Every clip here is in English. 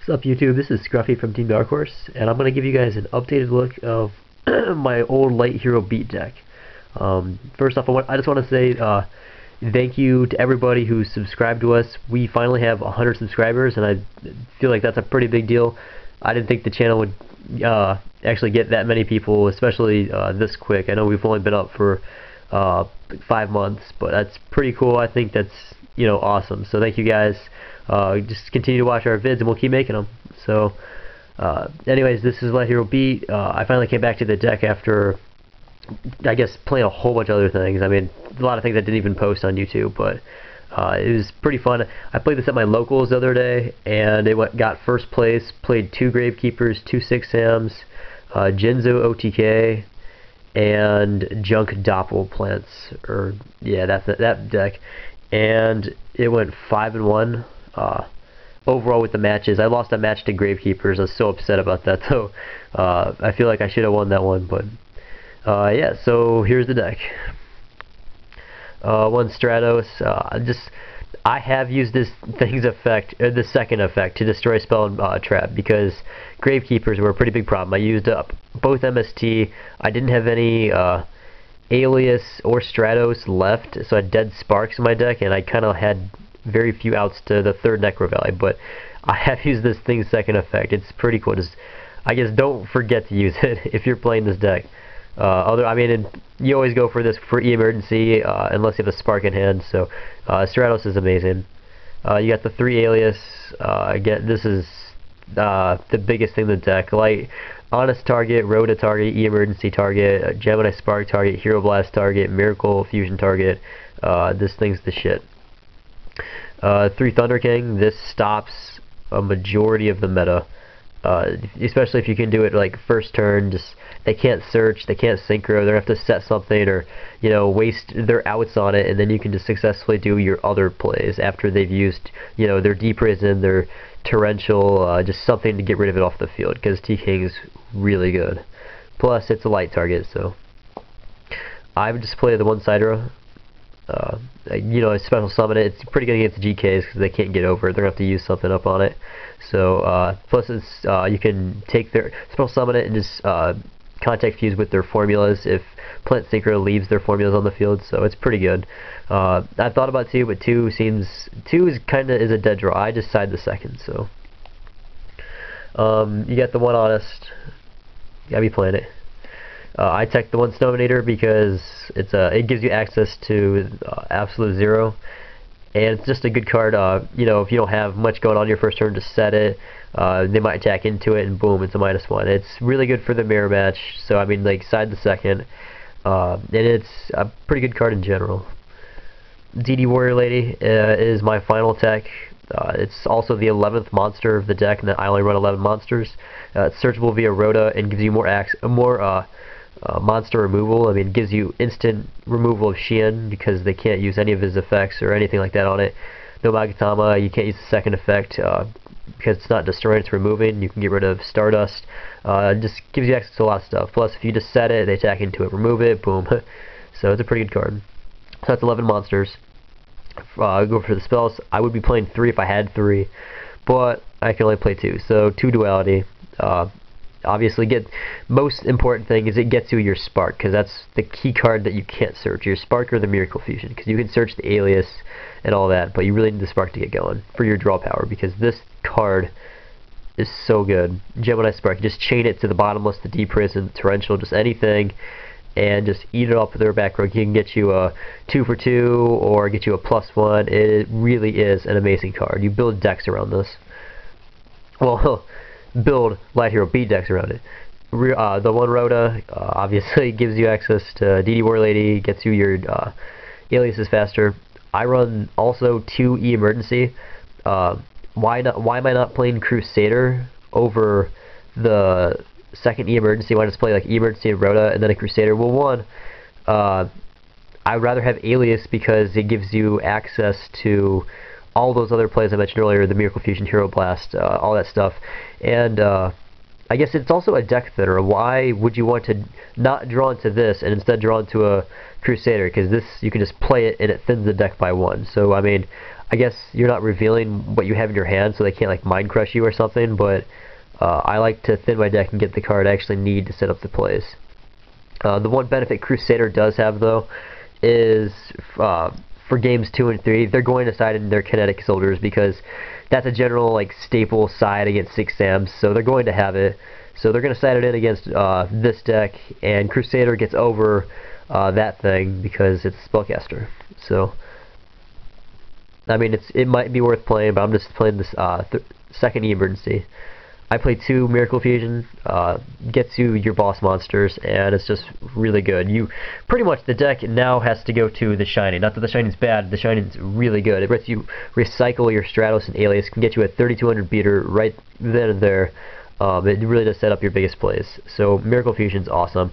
What's up YouTube, this is Scruffy from TeamDarkHorse, and I'm going to give you guys an updated look of my old Light Hero Beat deck. First off, I just want to say thank you to everybody who subscribed to us. We finally have 100 subscribers, and I feel like that's a pretty big deal. I didn't think the channel would actually get that many people, especially this quick. I know we've only been up for 5 months, but that's pretty cool. I think that's awesome. So thank you guys. Just continue to watch our vids and we'll keep making them. So anyways, this is Light Hero Beat. I finally came back to the deck after, I guess, playing a whole bunch of other things. I mean, a lot of things I didn't even post on YouTube, but it was pretty fun. I played this at my locals the other day, and it got first place. Played 2 Gravekeepers, 2 6-Sams, Jinzo OTK, and Junk Doppel Plants. Or yeah, that's that deck. And it went 5-1. Overall with the matches. I lost a match to Gravekeepers. I was so upset about that though. I feel like I should have won that one, but yeah, so here's the deck. One Stratos. I have used this thing's effect, the second effect, to destroy spell and trap, because Gravekeepers were a pretty big problem. I used up both MST. I didn't have any Alias or Stratos left, so I had dead Sparks in my deck, and I kind of had very few outs to the third Necro Valley, but I have used this thing's second effect. It's pretty cool. Just, I guess, don't forget to use it if you're playing this deck. I mean, you always go for this for emergency unless you have a Spark in hand. So Stratos is amazing. You got the 3 Alias. Again, this is the biggest thing in the deck. Like Honest target, Rhoda target, emergency target, Gemini Spark target, Hero Blast target, Miracle Fusion target. This thing's the shit. 3 Thunder King. This stops a majority of the meta, especially if you can do it like first turn. Just they can't search, they can't synchro, they have to set something or waste their outs on it, and then you can just successfully do your other plays after they've used their Deep Prison, their Torrential, just something to get rid of it off the field, because T-King's really good. Plus it's a light target, so I would just play the 1 Sidra. Special summon it. It's pretty good against the GKs because they can't get over it. They're gonna have to use something up on it. So plus it's you can take their special summon it and just contact fuse with their formulas if Plant Synchro leaves their formulas on the field. So it's pretty good. I thought about 2, but 2 is kind of a dead draw. I just side the second. So you got the 1 Honest. You gotta be playing it. I tech the 1 Snowminator because it gives you access to absolute 0, and it's just a good card. If you don't have much going on your first turn, just set it. They might attack into it, and boom, it's a -1. It's really good for the mirror match. So I mean, like, side the second, and it's a pretty good card in general. DD Warrior Lady is my final tech. It's also the 11th monster of the deck, and I only run 11 monsters. It's searchable via Rhoda and gives you more monster removal. I mean, it gives you instant removal of Shien because they can't use any of his effects or anything like that on it. No Magatama, you can't use the second effect because it's not destroying, it's removing. You can get rid of Stardust. It just gives you access to a lot of stuff. Plus, if you just set it, they attack into it, remove it, boom. So it's a pretty good card. So that's 11 monsters. Go for the spells. I would be playing 3 if I had 3, but I can only play 2. So 2 duality. Obviously, most important thing is it gets you your Spark, because that's the key card that you can't search. Your Spark or the Miracle Fusion, because you can search the Alias and all that, but you really need the Spark to get going for your draw power, because this card is so good. Gemini Spark, you just chain it to the Bottomless, the Deep Prison, Torrential, just anything, and just eat it up with their back row. You can get you a 2 for 2 or get you a +1. It really is an amazing card. You build decks around this. Well, build Light Hero Beat decks around it. The 1 Rhoda obviously gives you access to DD War Lady, gets you your aliases faster. I run also 2 E-Emergency. Why am I not playing Crusader over the second E-Emergency? Why just play like E-Emergency and Rhoda and then a Crusader? Well, 1, I'd rather have Alias because it gives you access to all those other plays I mentioned earlier, the Miracle Fusion, Hero Blast, all that stuff. And I guess it's also a deck thinner. Why would you want to not draw into this and instead draw into a Crusader? Because this, you can just play it and it thins the deck by 1. So I mean, I guess you're not revealing what you have in your hand, so they can't like mind crush you or something, but I like to thin my deck and get the card I actually need to set up the plays. The one benefit Crusader does have, though, is for games 2 and 3, they're going to side in their Kinetic Soldiers because that's a general like staple side against 6 Sams, so they're going to have it. So they're going to side it in against this deck, and Crusader gets over that thing because it's Spellcaster. So, I mean, it might be worth playing, but I'm just playing this second Emergency. I play 2 Miracle Fusion, gets you your boss monsters, and it's just really good. You pretty much, the deck now has to go to the Shining. Not that the Shining's bad, the Shining's really good. It lets you recycle your Stratos and Alias, can get you a 3200 beater right then and there. It really does set up your biggest plays. So Miracle Fusion's awesome.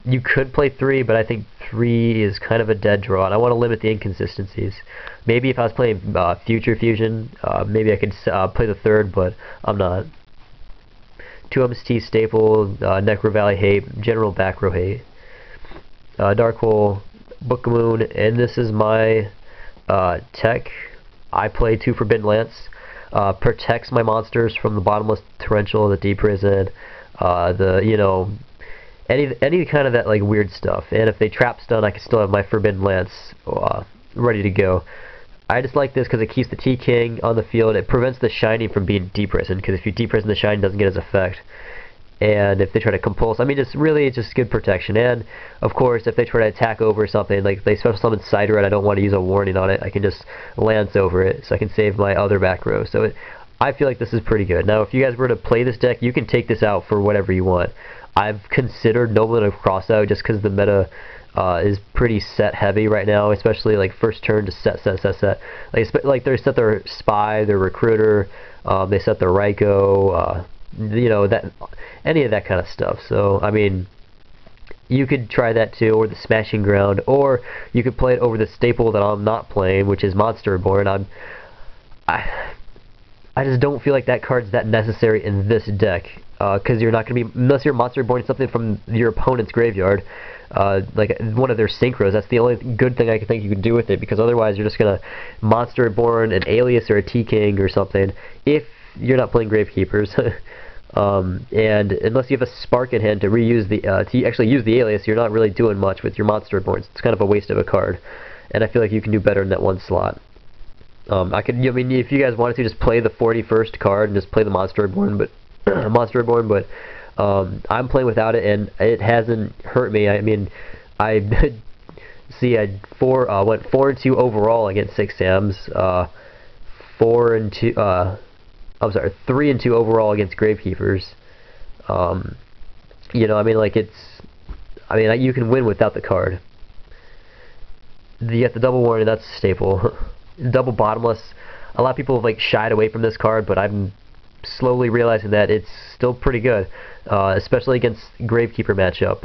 You could play 3, but I think 3 is kind of a dead draw, and I want to limit the inconsistencies. Maybe if I was playing Future Fusion, maybe I could play the 3rd, but I'm not. 2 MST Staple, Necro Valley Hate, General Back Row Hate, Dark Hole, Book of Moon, and this is my tech. I play 2 Forbidden Lance. Protects my monsters from the Bottomless Torrential, the Deep Prison, any kind of that like weird stuff. And if they trap stun, I can still have my Forbidden Lance ready to go. I just like this because it keeps the T-King on the field. It prevents the Shining from being Deep Prison, because if you Deep Prison, the Shining doesn't get its effect. And if they try to compulse, I mean, it's just good protection. And of course, if they try to attack over something, like if they special summon Cider and I don't want to use a warning on it, I can just lance over it, so I can save my other back row. So I feel like this is pretty good. Now, if you guys were to play this deck, you can take this out for whatever you want. I've considered Nobleman of Crossout just because the meta is pretty set heavy right now, especially like first turn to set. Like they set their Spy, their Recruiter, they set their Ryko, any of that kind of stuff. So I mean, you could try that too, or the Smashing Ground, or you could play it over the staple that I'm not playing, which is Monster Reborn. I just don't feel like that card's that necessary in this deck, because you're not going to be, unless you're Monster Reborn something from your opponent's graveyard, like one of their Synchros. That's the only good thing I can think you can do with it, because otherwise you're just going to Monster Reborn an Alias or a T-King or something, if you're not playing Gravekeepers. And unless you have a Spark in hand to reuse to actually use the Alias, you're not really doing much with your Monster Reborns. It's kind of a waste of a card, and I feel like you can do better in that one slot. I mean, if you guys wanted to, just play the 41st card and just play the Monster Reborn, but I'm playing without it, and it hasn't hurt me. I mean, I went 4-2 overall against 6 Sams, 3-2 overall against Gravekeepers. I mean, like you can win without the card. You get the double warning, that's a staple. Double Bottomless. A lot of people have like shied away from this card, but I'm slowly realizing that it's still pretty good, especially against Gravekeeper matchup.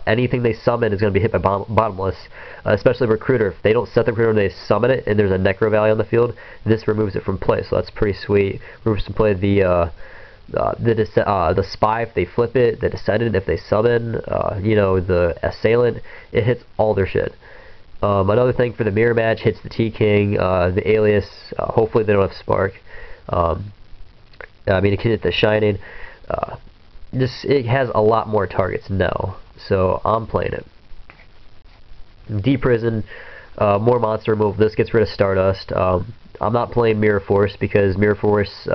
Anything they summon is going to be hit by Bottomless, especially Recruiter. If they don't set the Recruiter and they summon it, and there's a Necro Valley on the field, this removes it from play, so that's pretty sweet. Removes from play the Spy if they flip it, the Descendant if they summon, the Assailant. It hits all their shit. Another thing for the mirror match, hits the T-King, the Alias, hopefully they don't have Spark. I mean, it can hit the Shining. It has a lot more targets now, so I'm playing it. Deep Prison, more monster removal. This gets rid of Stardust. I'm not playing Mirror Force because Mirror Force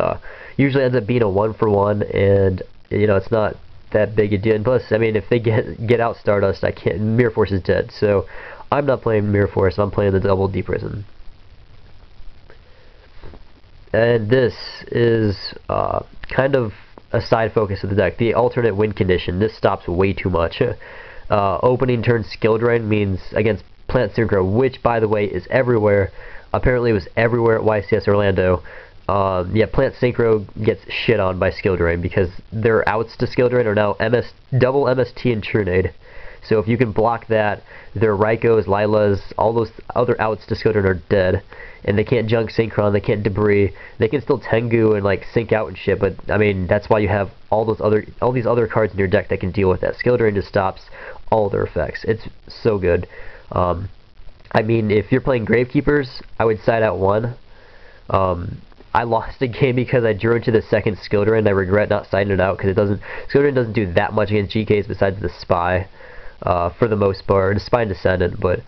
usually ends up being a 1-for-1, and it's not that big a deal. And plus, I mean, if they get out Stardust, Mirror Force is dead. So I'm not playing Mirror Force. I'm playing the double Deep Prison. And this is kind of a side focus of the deck. The alternate win condition. This stops way too much. Opening turn skill drain means against Plant Synchro, which by the way is everywhere. Apparently it was everywhere at YCS Orlando. Plant Synchro gets shit on by skill drain because their outs to skill drain are now double MST and Trunade. So if you can block that, their Rykos, Lilas, all those other outs to skill drain are dead. And they can't junk Synchron, they can't debris. They can still Tengu and like sync out and shit, but I mean that's why you have all these other cards in your deck that can deal with that. Skill drain just stops all their effects. It's so good. I mean, if you're playing Gravekeepers, I would side out 1. I lost a game because I drew into the second skill drain, and I regret not siding it out because skill drain doesn't do that much against GKs besides the Spy, for the most part, the Spy and Descendant. But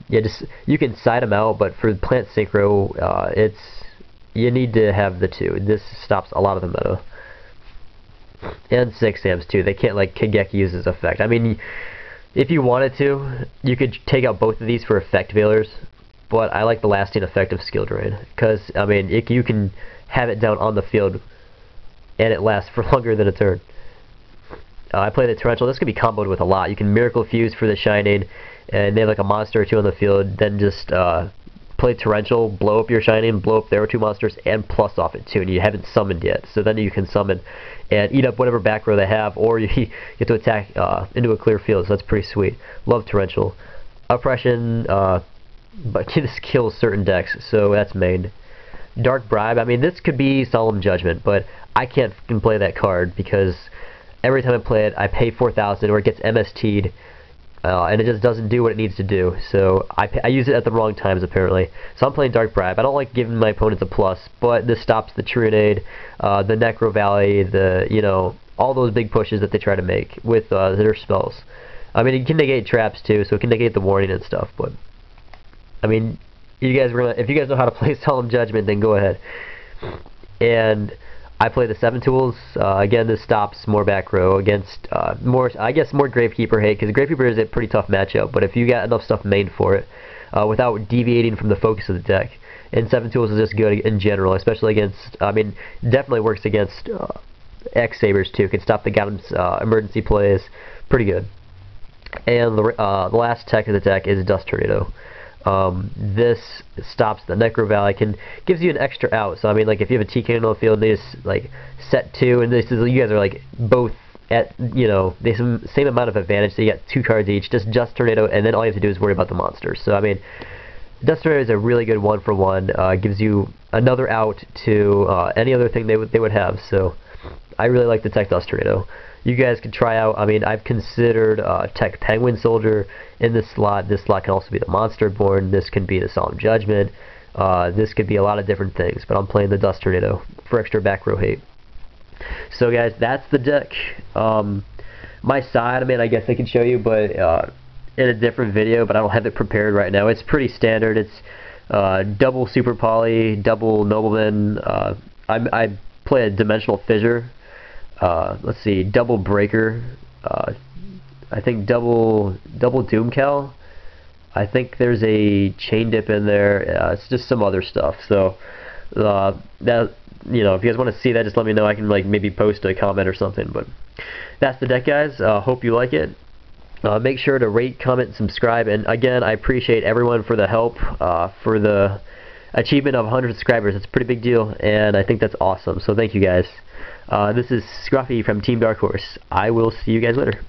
yeah, you can side them out, but for Plant Synchro, you need to have the 2. This stops a lot of the meta. And 6-amps too. They can't like Kageki use this effect. I mean, if you wanted to, you could take out both of these for effect veilers. But I like the lasting effect of skill drain, because I mean you can have it down on the field and it lasts for longer than a turn. I play the Torrential. This could be comboed with a lot. You can Miracle Fuse for the Shining, and they have like a monster or 2 on the field, then just play Torrential, blow up your Shining, blow up their 2 monsters, and plus off it too, and you haven't summoned yet. So then you can summon and eat up whatever back row they have, or you get to attack into a clear field, so that's pretty sweet. Love Torrential. Oppression, but this kills certain decks, so that's main. Dark Bribe, I mean, this could be Solemn Judgment, but I can't fucking play that card because every time I play it, I pay 4,000 or it gets MST'd, and it just doesn't do what it needs to do. So I use it at the wrong times, apparently. So I'm playing Dark Bribe. I don't like giving my opponents a plus, but this stops the Trunade, the Necro Valley, all those big pushes that they try to make with their spells. I mean, it can negate traps too, so it can negate the warning and stuff, but I mean, if you guys know how to play Solemn Judgment, then go ahead. And I play the 7 tools. Again, this stops more back row against more Gravekeeper hate, because Gravekeeper is a pretty tough matchup. But if you got enough stuff made for it, without deviating from the focus of the deck, and 7 tools is just good in general, especially against. I mean, definitely works against X Sabers too. Can stop the Gotham's emergency plays, pretty good. And the last tech of the deck is Dust Tornado. This stops the Necro Valley, gives you an extra out. So I mean, like if you have a TK on the field, they just like set 2, and you guys are like both at they have the same amount of advantage. So you get 2 cards each. Just Dust Tornado, and then all you have to do is worry about the monsters. So I mean, Dust Tornado is a really good 1-for-1. Gives you another out to any other thing they would have. So I really like the tech Dust Tornado. You guys could try out, I mean, I've considered Tech Penguin Soldier in this slot. This slot can also be the Monster Born. This can be the Solemn Judgment. This could be a lot of different things, but I'm playing the Dust Tornado for extra back row hate. So guys, that's the deck. My side, I mean, I guess I can show you, but in a different video, but I don't have it prepared right now. It's pretty standard. It's double Super Poly, double Nobleman. I play a Dimensional Fissure. Let's see, double Breaker, I think double Doomcal. I think there's a Chain Dip in there. It's just some other stuff. So that if you guys want to see that, just let me know. I can like maybe post a comment or something. But that's the deck, guys. Hope you like it. Make sure to rate, comment, and subscribe. And again, I appreciate everyone for the help for the achievement of 100 subscribers. It's a pretty big deal, and I think that's awesome. So thank you guys. This is Scruffy from TeamDarkHorse. I will see you guys later.